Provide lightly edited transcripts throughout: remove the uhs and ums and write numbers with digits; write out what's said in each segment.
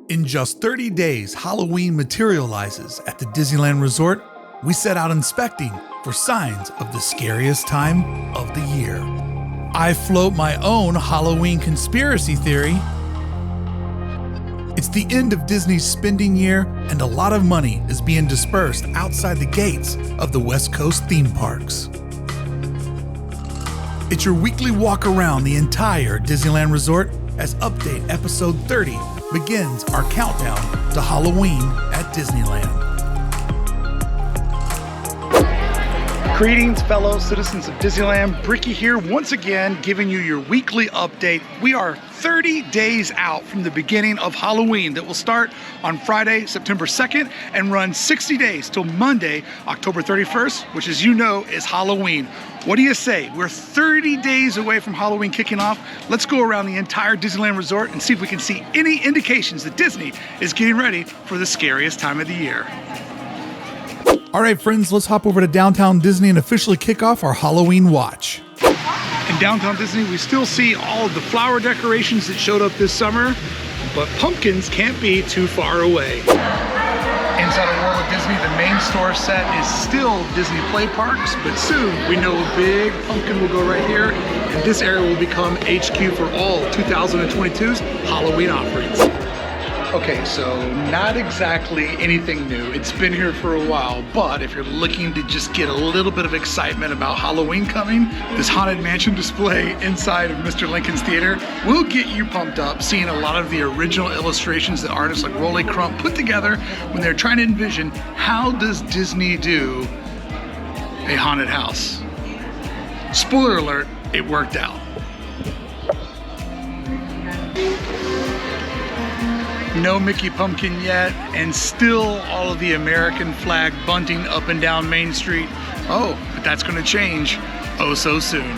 In just 30 days, Halloween materializes at the Disneyland Resort. We set out inspecting for signs of the scariest time of the year. I float my own Halloween conspiracy theory. It's the end of Disney's spending year, and a lot of money is being dispersed outside the gates of the West Coast theme parks. It's your weekly walk around the entire Disneyland Resort as Update Episode 30 begins our countdown to Halloween at Disneyland. Greetings, fellow citizens of Disneyland. Bricky here once again, giving you your weekly update. We are 30 days out from the beginning of Halloween that will start on Friday, September 2nd and run 60 days till Monday, October 31st, which, as you know, is Halloween. What do you say? We're 30 days away from Halloween kicking off. Let's go around the entire Disneyland Resort and see if we can see any indications that Disney is getting ready for the scariest time of the year. All right, friends, let's hop over to Downtown Disney and officially kick off our Halloween watch. In Downtown Disney, we still see all of the flower decorations that showed up this summer, but pumpkins can't be too far away. Inside of World of Disney, the main store set is still Disney Play Parks, but soon we know a big pumpkin will go right here, and this area will become HQ for all 2022's Halloween offerings. Okay, so not exactly anything new. It's been here for a while, but if you're looking to just get a little bit of excitement about Halloween coming, this Haunted Mansion display inside of Mr. Lincoln's Theater will get you pumped up, seeing a lot of the original illustrations that artists like Rolly Crump put together when they're trying to envision how does Disney do a haunted house. Spoiler alert, it worked out. No Mickey Pumpkin yet, and still all of the American flag bunting up and down Main Street. Oh, but that's going to change oh so soon.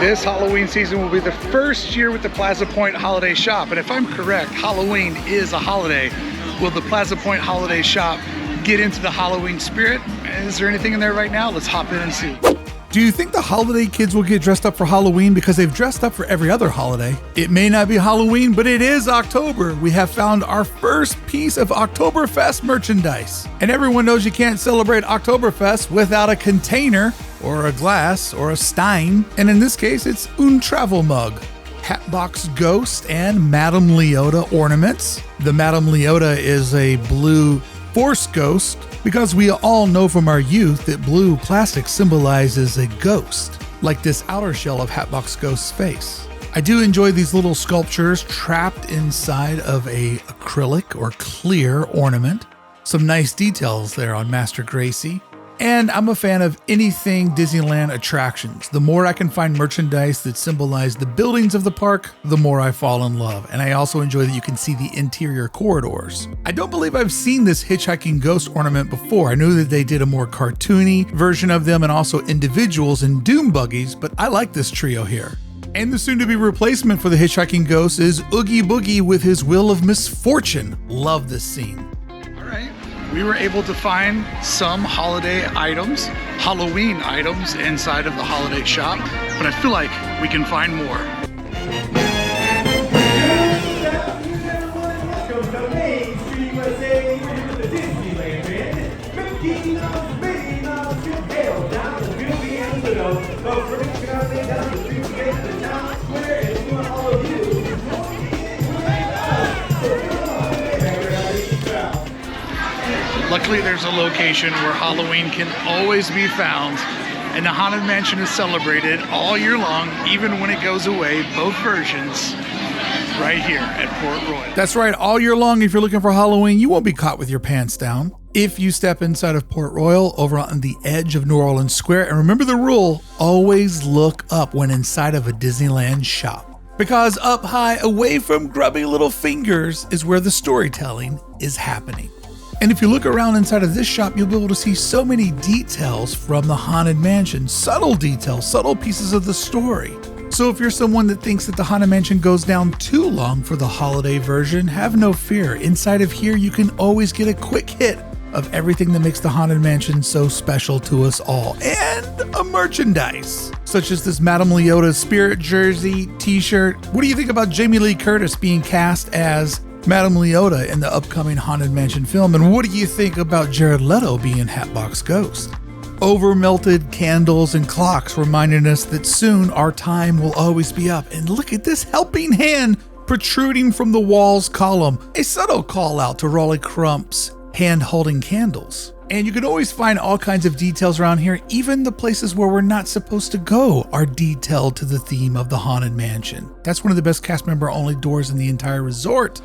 This Halloween season will be the first year with the Plaza Point Holiday Shop, and if I'm correct, Halloween is a holiday. Will the Plaza Point Holiday Shop get into the Halloween spirit? Is there anything in there right now? Let's hop in and see. Do you think the holiday kids will get dressed up for Halloween because they've dressed up for every other holiday? It may not be Halloween, but it is October. We have found our first piece of Oktoberfest merchandise. And everyone knows you can't celebrate Oktoberfest without a container or a glass or a stein. And in this case, it's un travel mug. Hatbox Ghost and Madame Leota ornaments. The Madame Leota is a blue Force Ghost, because we all know from our youth that blue plastic symbolizes a ghost, like this outer shell of Hatbox Ghost's face. I do enjoy these little sculptures trapped inside of a acrylic or clear ornament. Some nice details there on Master Gracie. And I'm a fan of anything Disneyland attractions. The more I can find merchandise that symbolize the buildings of the park, the more I fall in love. And I also enjoy that you can see the interior corridors. I don't believe I've seen this hitchhiking ghost ornament before. I knew that they did a more cartoony version of them and also individuals in doom buggies, but I like this trio here. And the soon-to-be replacement for the hitchhiking ghost is Oogie Boogie with his Wheel of Misfortune. Love this scene. We were able to find some holiday items, Halloween items inside of the holiday shop, but I feel like we can find more. Luckily, there's a location where Halloween can always be found, and the Haunted Mansion is celebrated all year long, even when it goes away, both versions, right here at Port Royal. That's right, all year long, if you're looking for Halloween, you won't be caught with your pants down. If you step inside of Port Royal, over on the edge of New Orleans Square, and remember the rule, always look up when inside of a Disneyland shop. Because up high, away from grubby little fingers, is where the storytelling is happening. And if you look around inside of this shop, you'll be able to see so many details from the Haunted Mansion, subtle details, subtle pieces of the story. So if you're someone that thinks that the Haunted Mansion goes down too long for the holiday version, have no fear. Inside of here, you can always get a quick hit of everything that makes the Haunted Mansion so special to us all, and a merchandise, such as this Madame Leota spirit jersey, t-shirt. What do you think about Jamie Lee Curtis being cast as Madame Leota in the upcoming Haunted Mansion film? And what do you think about Jared Leto being Hatbox Ghost? Over-melted candles and clocks reminding us that soon our time will always be up. And look at this helping hand protruding from the wall's column. A subtle call out to Raleigh Crump's hand holding candles. And you can always find all kinds of details around here. Even the places where we're not supposed to go are detailed to the theme of the Haunted Mansion. That's one of the best cast member only doors in the entire resort.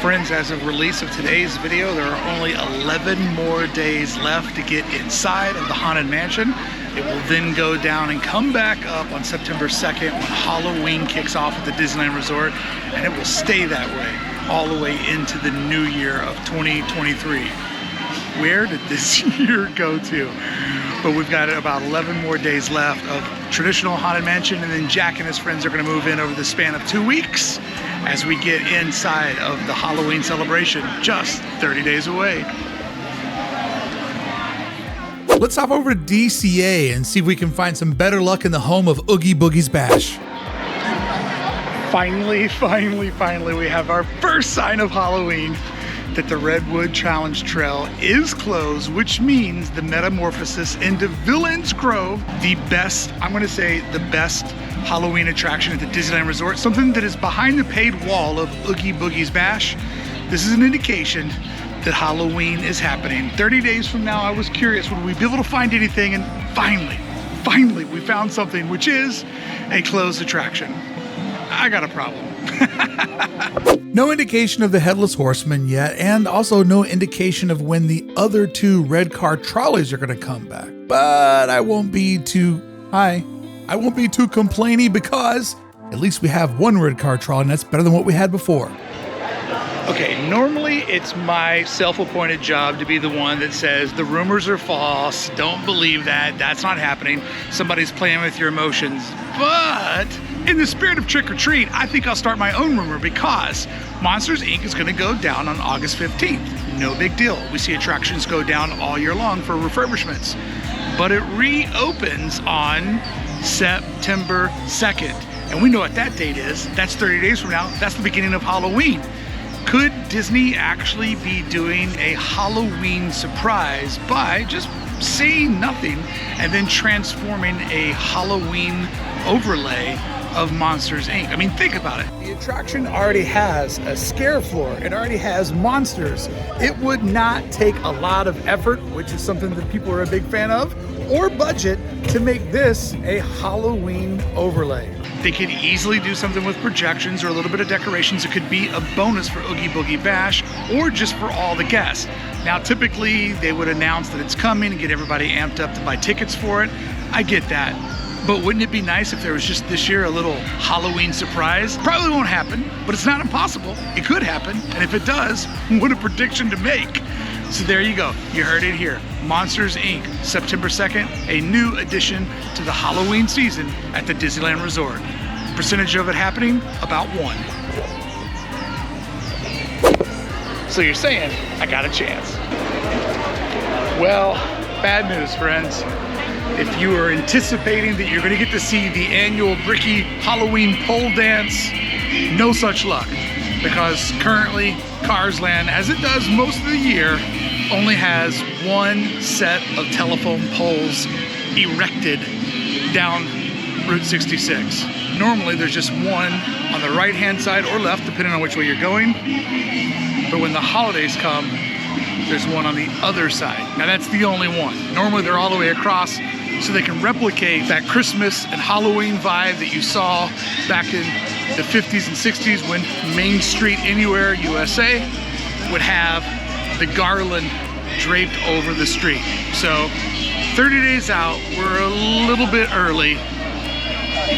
Friends, as of release of today's video, there are only 11 more days left to get inside of the Haunted Mansion. It will then go down and come back up on September 2nd when Halloween kicks off at the Disneyland Resort, and it will stay that way all the way into the new year of 2023. Where did this year go to? But we've got about 11 more days left of traditional Haunted Mansion, and then Jack and his friends are going to move in over the span of 2 weeks as we get inside of the Halloween celebration, just 30 days away. Let's hop over to DCA and see if we can find some better luck in the home of Oogie Boogie's Bash. Finally, we have our first sign of Halloween, that the Redwood Challenge Trail is closed, which means the metamorphosis into Villains Grove, the best, I'm gonna say the best Halloween attraction at the Disneyland Resort, something that is behind the paid wall of Oogie Boogie's Bash. This is an indication that Halloween is happening. 30 days from now, I was curious, would we be able to find anything? And finally, we found something, which is a closed attraction. I got a problem. No indication of the Headless Horseman yet, and also no indication of when the other two red car trolleys are going to come back. But I won't be too complainy because at least we have one red car trolley, and that's better than what we had before. Okay, normally it's my self-appointed job to be the one that says the rumors are false, don't believe that, that's not happening, somebody's playing with your emotions. But in the spirit of trick or treat, I think I'll start my own rumor because Monsters Inc. is going to go down on August 15th. No big deal. We see attractions go down all year long for refurbishments. But it reopens on September 2nd. And we know what that date is. That's 30 days from now. That's the beginning of Halloween. Could Disney actually be doing a Halloween surprise by just saying nothing and then transforming a Halloween overlay of Monsters Inc.? I mean, think about it. The attraction already has a scare floor. It already has monsters. It would not take a lot of effort, which is something that people are a big fan of, or budget to make this a Halloween overlay. They could easily do something with projections or a little bit of decorations. It could be a bonus for Oogie Boogie Bash or just for all the guests. Now, typically they would announce that it's coming and get everybody amped up to buy tickets for it. I get that. But wouldn't it be nice if there was just this year a little Halloween surprise? Probably won't happen, but it's not impossible. It could happen. And if it does, what a prediction to make. So there you go. You heard it here. Monsters Inc. September 2nd, a new addition to the Halloween season at the Disneyland Resort. Percentage of it happening? About 1. So you're saying I got a chance. Well, bad news, friends. If you are anticipating that you're going to get to see the annual Bricky Halloween pole dance, no such luck. Because currently, Cars Land, as it does most of the year, only has one set of telephone poles erected down Route 66. Normally there's just one on the right hand side or left, depending on which way you're going. But when the holidays come, there's one on the other side. Now that's the only one. Normally they're all the way across so they can replicate that Christmas and Halloween vibe that you saw back in the 50s and 60s when Main Street Anywhere USA would have the garland draped over the street. So 30 days out, we're a little bit early.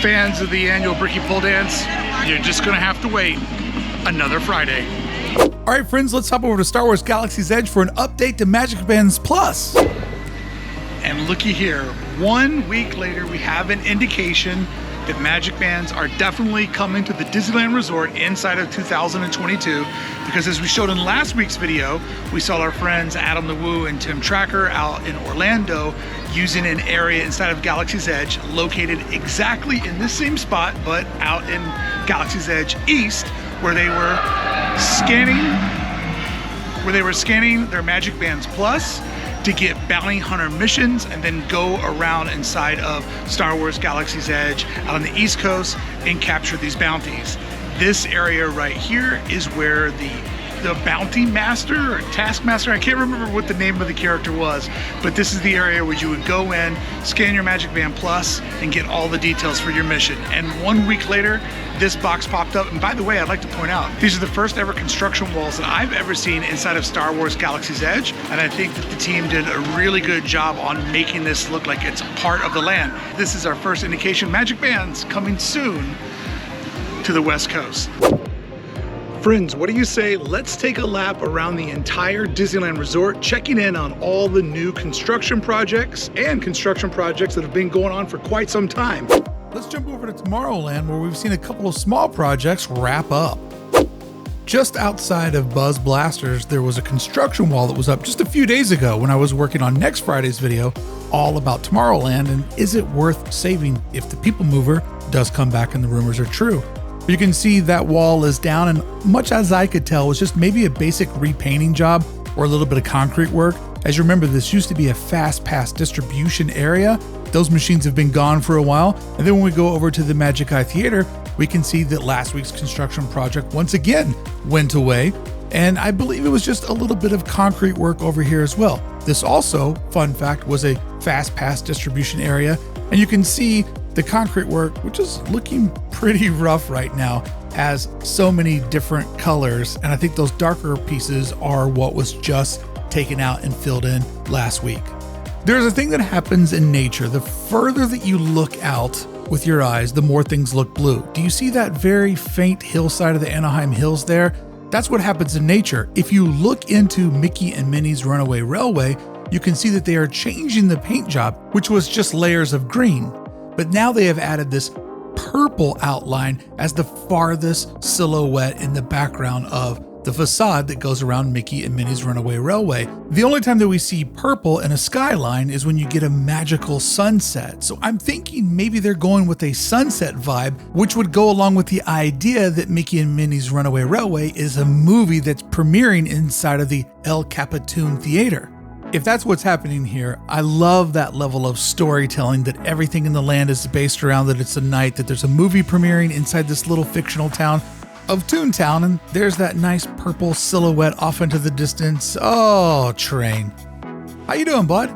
Fans of the annual Bricky Pole Dance, you're just gonna have to wait another Friday. All right, friends, let's hop over to Star Wars Galaxy's Edge for an update to MagicBands Plus. And looky here, 1 week later, we have an indication that MagicBands are definitely coming to the Disneyland Resort inside of 2022, because as we showed in last week's video, we saw our friends Adam the Woo and Tim Tracker out in Orlando using an area inside of Galaxy's Edge located exactly in this same spot, but out in Galaxy's Edge East, where they were scanning their MagicBands Plus to get bounty hunter missions and then go around inside of Star Wars Galaxy's Edge out on the East Coast and capture these bounties. This area right here is where the bounty master or taskmaster, I can't remember what the name of the character was, but this is the area where you would go in, scan your MagicBand Plus, and get all the details for your mission. And 1 week later, this box popped up. And by the way, I'd like to point out, these are the first ever construction walls that I've ever seen inside of Star Wars Galaxy's Edge. And I think that the team did a really good job on making this look like it's part of the land. This is our first indication. MagicBands coming soon to the West Coast. Friends, what do you say? Let's take a lap around the entire Disneyland Resort, checking in on all the new construction projects and construction projects that have been going on for quite some time. Let's jump over to Tomorrowland, where we've seen a couple of small projects wrap up. Just outside of Buzz Blasters, there was a construction wall that was up just a few days ago when I was working on next Friday's video all about Tomorrowland and is it worth saving if the People Mover does come back and the rumors are true. You can see that wall is down, and much as I could tell, was just maybe a basic repainting job or a little bit of concrete work. As you remember, this used to be a fast pass distribution area. Those machines have been gone for a while. And then when we go over to the Magic Eye Theater, we can see that last week's construction project once again went away. And I believe it was just a little bit of concrete work over here as well. This also, fun fact, was a fast pass distribution area. And you can see the concrete work, which is looking pretty rough right now, has so many different colors. And I think those darker pieces are what was just taken out and filled in last week. There's a thing that happens in nature. The further that you look out with your eyes, the more things look blue. Do you see that very faint hillside of the Anaheim Hills there? That's what happens in nature. If you look into Mickey and Minnie's Runaway Railway, you can see that they are changing the paint job, which was just layers of green. But now they have added this purple outline as the farthest silhouette in the background of the facade that goes around Mickey and Minnie's Runaway Railway. The only time that we see purple in a skyline is when you get a magical sunset. So I'm thinking maybe they're going with a sunset vibe, which would go along with the idea that Mickey and Minnie's Runaway Railway is a movie that's premiering inside of the El Capitan Theater. If that's what's happening here, I love that level of storytelling, that everything in the land is based around that it's a night, that there's a movie premiering inside this little fictional town of Toontown, and there's that nice purple silhouette off into the distance. Oh, train. How you doing, bud?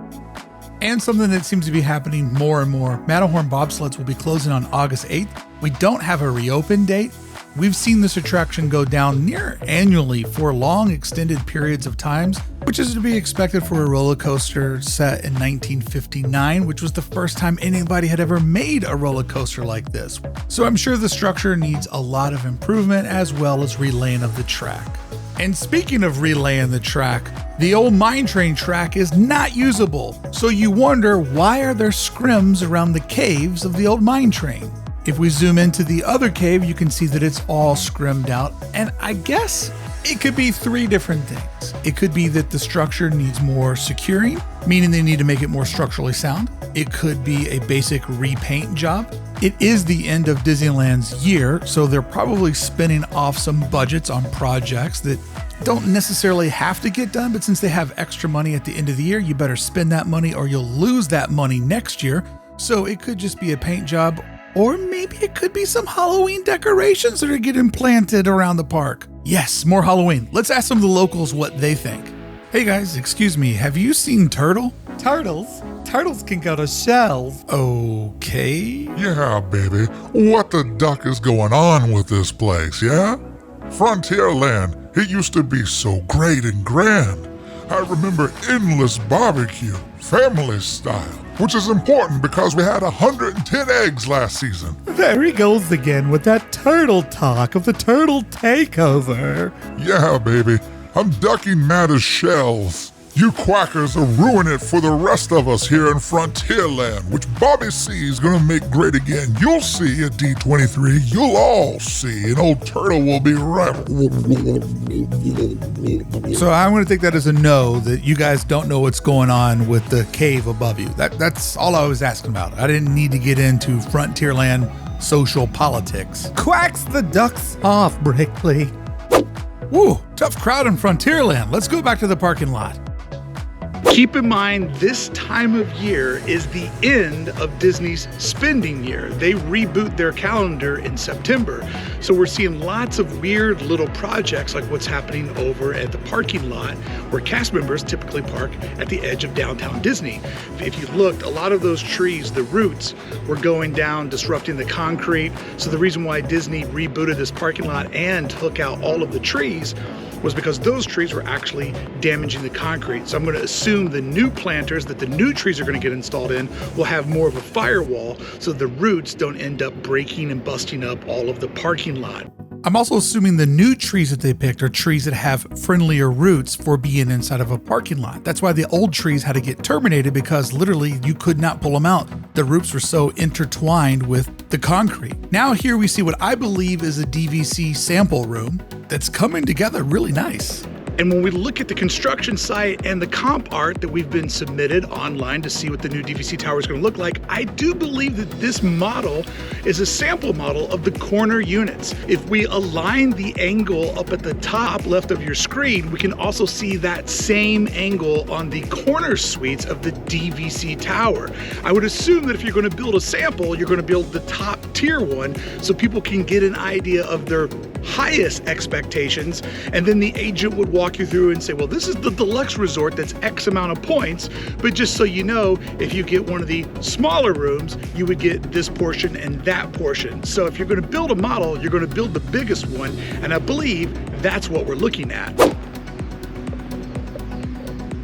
And something that seems to be happening more and more, Matterhorn bobsleds will be closing on August 8th. We don't have a reopen date. We've seen this attraction go down near annually for long extended periods of times, which is to be expected for a roller coaster set in 1959, which was the first time anybody had ever made a roller coaster like this. So I'm sure the structure needs a lot of improvement as well as relaying of the track. And speaking of relaying the track, the old mine train track is not usable. So you wonder, why are there scrims around the caves of the old mine train? If we zoom into the other cave, you can see that it's all scrimmed out. And I guess it could be three different things. It could be that the structure needs more securing, meaning they need to make it more structurally sound. It could be a basic repaint job. It is the end of Disneyland's year, so they're probably spinning off some budgets on projects that don't necessarily have to get done, but since they have extra money at the end of the year, you better spend that money or you'll lose that money next year. So it could just be a paint job, or maybe it could be some Halloween decorations that are getting planted around the park. Yes, more Halloween. Let's ask some of the locals what they think. Hey guys, excuse me, have you seen Turtle? Turtles? Turtles can go to shells. Okay. Yeah, baby. What the duck is going on with this place, yeah? Frontierland, it used to be so great and grand. I remember endless barbecue, family style, which is important because we had 110 eggs last season. There he goes again with that turtle talk of the turtle takeover. Yeah, baby. I'm ducking mad as shells. You quackers are ruining it for the rest of us here in Frontierland, which Bobby C is going to make great again. You'll see at D23. You'll all see. An old turtle will be right. So I'm going to take that as a no, that you guys don't know what's going on with the cave above you. That's all I was asking about. I didn't need to get into Frontierland social politics. Quacks the ducks off, Brickley. Woo, tough crowd in Frontierland. Let's go back to the parking lot. Keep in mind, this time of year is the end of Disney's spending year. They reboot their calendar in September. So we're seeing lots of weird little projects like what's happening over at the parking lot where cast members typically park at the edge of downtown Disney. If you looked, a lot of those trees, the roots, were going down, disrupting the concrete. So the reason why Disney rebooted this parking lot and took out all of the trees was because those trees were actually damaging the concrete. So I'm going to assume the new planters that the new trees are going to get installed in will have more of a firewall so the roots don't end up breaking and busting up all of the parking lot. I'm also assuming the new trees that they picked are trees that have friendlier roots for being inside of a parking lot. That's why the old trees had to get terminated, because literally you could not pull them out. The roots were so intertwined with the concrete. Now here we see what I believe is a DVC sample room that's coming together really nice. And when we look at the construction site and the comp art that we've been submitted online to see what the new DVC tower is going to look like, I do believe that this model is a sample model of the corner units. If we align the angle up at the top left of your screen, we can also see that same angle on the corner suites of the DVC tower. I would assume that if you're going to build a sample, you're going to build the top tier one so people can get an idea of their highest expectations, and then the agent would walk you through and say, well, this is the deluxe resort that's X amount of points, but just so you know, if you get one of the smaller rooms, you would get this portion and that portion. So if you're going to build a model, you're going to build the biggest one, and I believe that's what we're looking at.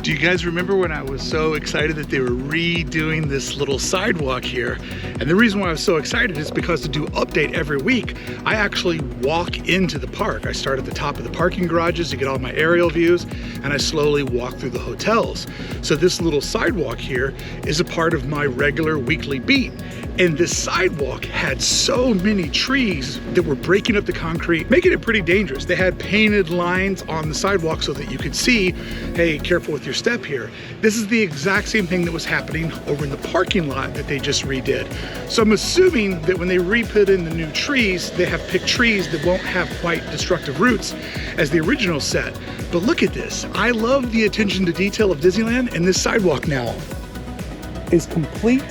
Do you guys remember when I was so excited that they were redoing this little sidewalk here? And the reason why I was so excited is because to do update every week, I actually walk into the park. I start at the top of the parking garages to get all my aerial views, and I slowly walk through the hotels. So this little sidewalk here is a part of my regular weekly beat. And this sidewalk had so many trees that were breaking up the concrete, making it pretty dangerous. They had painted lines on the sidewalk so that you could see, hey, careful with your step here. This is the exact same thing that was happening over in the parking lot that they just redid. So I'm assuming that when they re-put in the new trees, they have picked trees that won't have quite destructive roots as the original set. But look at this. I love the attention to detail of Disneyland, and this sidewalk now is complete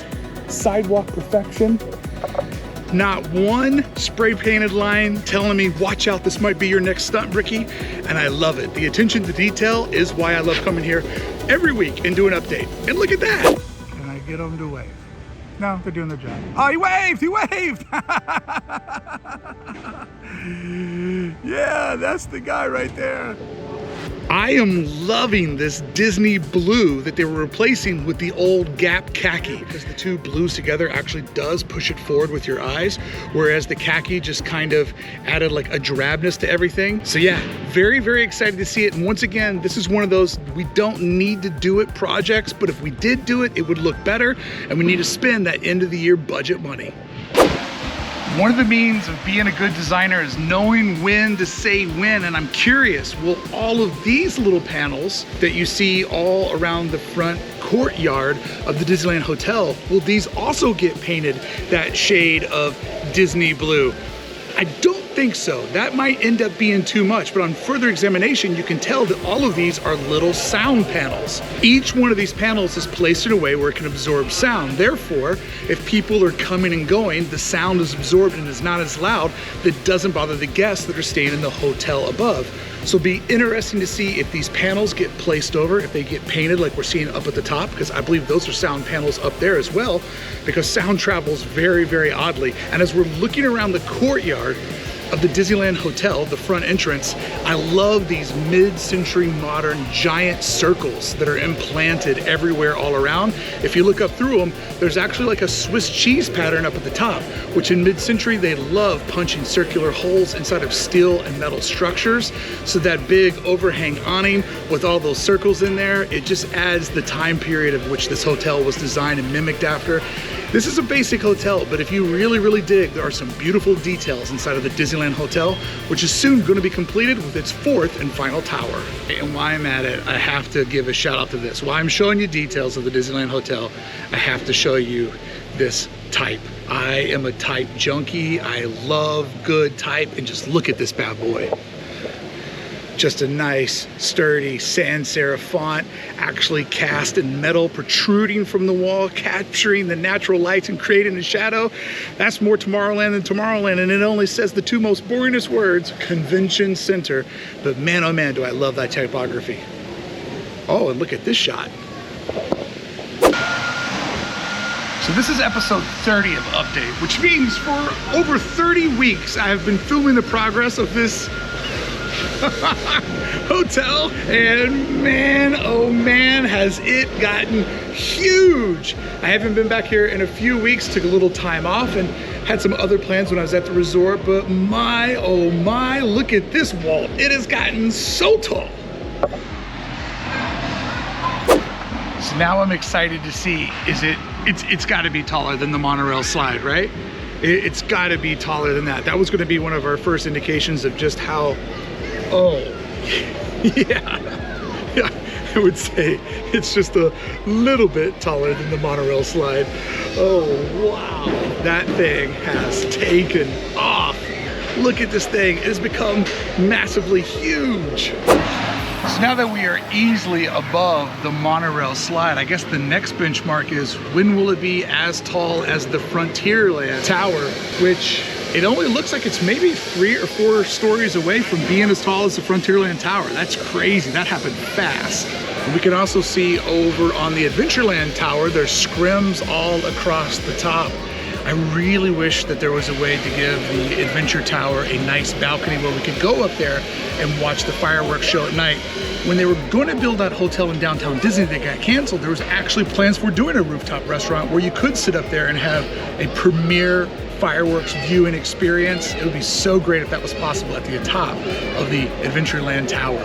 sidewalk perfection. Not one spray painted line telling me, watch out, this might be your next stunt, Bricky. And I love it. The attention to detail is why I love coming here every week and do an update. And look at that. Can I get them to wave? No, they're doing their job. Oh, he waved, he waved. Yeah, that's the guy right there. I am loving this Disney blue that they were replacing with the old Gap khaki, because the two blues together actually does push it forward with your eyes, whereas the khaki just kind of added like a drabness to everything. So yeah, very, very excited to see it. And once again, this is one of those we don't need to do it projects, but if we did do it, it would look better, and we need to spend that end of the year budget money. One of the means of being a good designer is knowing when to say when, and I'm curious, will all of these little panels that you see all around the front courtyard of the Disneyland Hotel, will these also get painted that shade of Disney blue? I don't think so. That might end up being too much, but on further examination, you can tell that all of these are little sound panels. Each one of these panels is placed in a way where it can absorb sound. Therefore, if people are coming and going, the sound is absorbed and is not as loud. That doesn't bother the guests that are staying in the hotel above. So it'll be interesting to see if these panels get placed over, if they get painted like we're seeing up at the top, because I believe those are sound panels up there as well, because sound travels very, very oddly. And as we're looking around the courtyard of the Disneyland Hotel, the front entrance, I love these mid-century modern giant circles that are implanted everywhere all around. If you look up through them, there's actually like a Swiss cheese pattern up at the top, which in mid-century, they love punching circular holes inside of steel and metal structures. So that big overhang awning with all those circles in there, it just adds the time period of which this hotel was designed and mimicked after. This is a basic hotel, but if you really, really dig, there are some beautiful details inside of the Disneyland Hotel, which is soon going to be completed with its fourth and final tower. And while I'm at it, I have to give a shout out to this. While I'm showing you details of the Disneyland Hotel, I have to show you this type I am a type junkie. I love good type, and just look at this bad boy. Just a nice, sturdy sans serif font, actually cast in metal, protruding from the wall, capturing the natural lights and creating a shadow. That's more Tomorrowland than Tomorrowland, and it only says the two most boringest words, Convention Center. But man, oh man, do I love that typography. Oh, and look at this shot. So this is episode 30 of Update, which means for over 30 weeks, I have been filming the progress of this hotel, and man, oh man, has it gotten huge. I haven't been back here in a few weeks, took a little time off and had some other plans when I was at the resort, but my, oh my, look at this wall. It has gotten so tall. So now I'm excited to see, it's gotta be taller than the monorail slide, right? It's gotta be taller than that. That was gonna be one of our first indications of just how, oh, yeah, I would say it's just a little bit taller than the monorail slide. Oh, wow, that thing has taken off. Look at this thing, it has become massively huge. So now that we are easily above the monorail slide, I guess the next benchmark is when will it be as tall as the Frontierland Tower, which it only looks like it's maybe 3 or 4 stories away from being as tall as the Frontierland Tower. That's crazy, that happened fast. And we can also see over on the Adventureland Tower, there's scrims all across the top. I really wish that there was a way to give the Adventure Tower a nice balcony where we could go up there and watch the fireworks show at night. When they were going to build that hotel in downtown Disney that got canceled, there was actually plans for doing a rooftop restaurant where you could sit up there and have a premier fireworks viewing experience. It would be so great if that was possible at the top of the Adventureland Tower.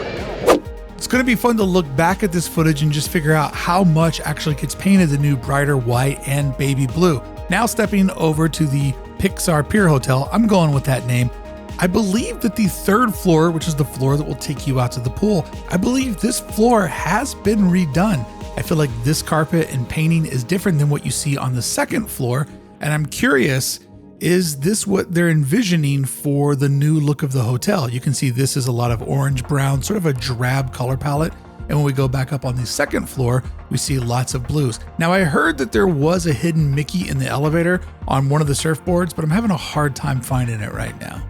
It's going to be fun to look back at this footage and just figure out how much actually gets painted the new brighter white and baby blue. Now stepping over to the Pixar Pier Hotel, I'm going with that name. I believe that the 3rd floor, which is the floor that will take you out to the pool, I believe this floor has been redone. I feel like this carpet and painting is different than what you see on the 2nd floor, and I'm curious, is this what they're envisioning for the new look of the hotel? You can see this is a lot of orange brown, sort of a drab color palette. And when we go back up on the 2nd floor, we see lots of blues. Now, I heard that there was a hidden Mickey in the elevator on one of the surfboards, but I'm having a hard time finding it right now.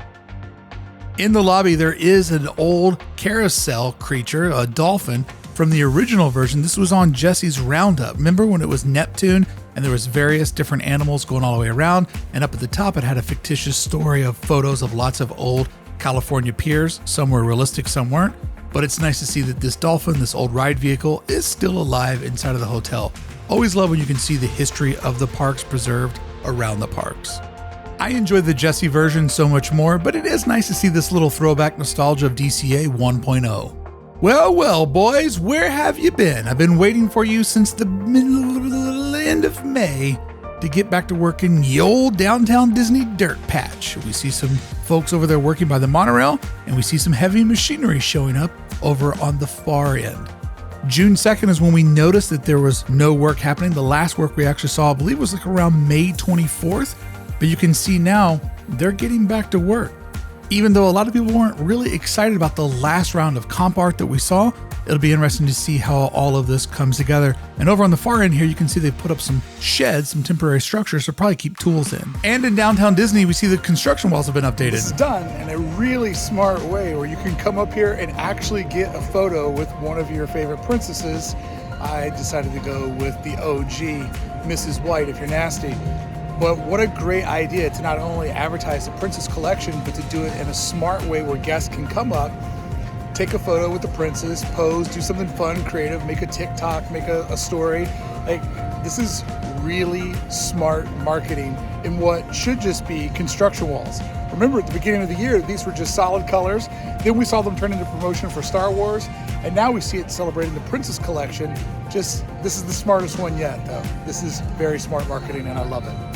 In the lobby, there is an old carousel creature, a dolphin, from the original version. This was on Jesse's Roundup. Remember when it was Neptune and there was various different animals going all the way around? And up at the top, it had a fictitious story of photos of lots of old California piers. Some were realistic, some weren't. But it's nice to see that this dolphin, this old ride vehicle, is still alive inside of the hotel. Always love when you can see the history of the parks preserved around the parks. I enjoy the Jesse version so much more, but it is nice to see this little throwback nostalgia of DCA 1.0. Well, boys, where have you been? I've been waiting for you since the end of May to get back to work in the old downtown Disney dirt patch. We see some folks over there working by the monorail, and we see some heavy machinery showing up over on the far end. June 2nd is when we noticed that there was no work happening. The last work we actually saw, I believe, was like around May 24th, but you can see now they're getting back to work. Even though a lot of people weren't really excited about the last round of comp art that we saw, it'll be interesting to see how all of this comes together. And over on the far end here, you can see they've put up some sheds, some temporary structures to probably keep tools in. And in downtown Disney, we see the construction walls have been updated. It's done in a really smart way where you can come up here and actually get a photo with one of your favorite princesses. I decided to go with the OG, Mrs. White, if you're nasty. But what a great idea to not only advertise the Princess Collection, but to do it in a smart way where guests can come up, take a photo with the princess, pose, do something fun, creative, make a TikTok, make a story. Like, this is really smart marketing in what should just be construction walls. Remember, at the beginning of the year, these were just solid colors. Then we saw them turn into promotion for Star Wars. And now we see it celebrating the Princess Collection. This is the smartest one yet, though. This is very smart marketing, and I love it.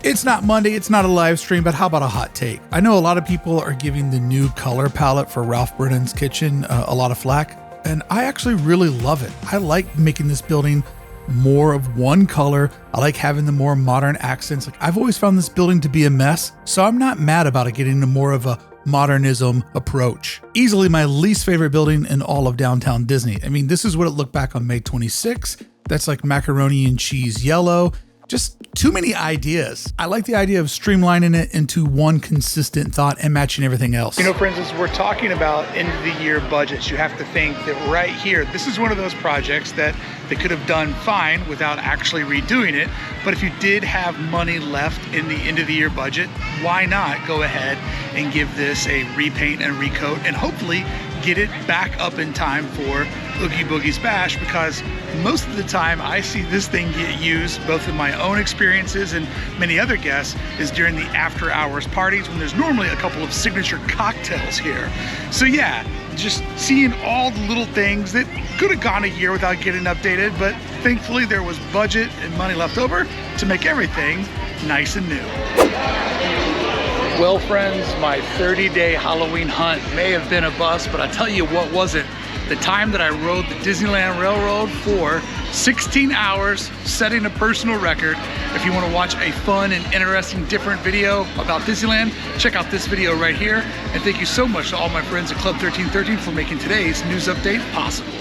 It's not Monday, it's not a live stream, but how about a hot take? I know a lot of people are giving the new color palette for Ralph Brennan's Kitchen a lot of flack, and I actually really love it. I like making this building more of one color. I like having the more modern accents. Like, I've always found this building to be a mess, so I'm not mad about it getting to more of a modernism approach. Easily my least favorite building in all of downtown Disney. I mean, this is what it looked back on May 26th. That's like macaroni and cheese yellow. Just too many ideas. I like the idea of streamlining it into one consistent thought and matching everything else. You know, for instance, we're talking about end of the year budgets. You have to think that right here, this is one of those projects that they could have done fine without actually redoing it. But if you did have money left in the end of the year budget, why not go ahead and give this a repaint and recoat and hopefully get it back up in time for Oogie Boogie's Bash, because most of the time I see this thing get used, both in my own experiences and many other guests, is during the after hours parties when there's normally a couple of signature cocktails here. So yeah, just seeing all the little things that could have gone a year without getting updated, but thankfully there was budget and money left over to make everything nice and new. Well, friends, my 30-day Halloween hunt may have been a bust, but I tell you what wasn't. The time that I rode the Disneyland Railroad for 16 hours, setting a personal record. If you want to watch a fun and interesting different video about Disneyland, check out this video right here. And thank you so much to all my friends at Club 1313 for making today's news update possible.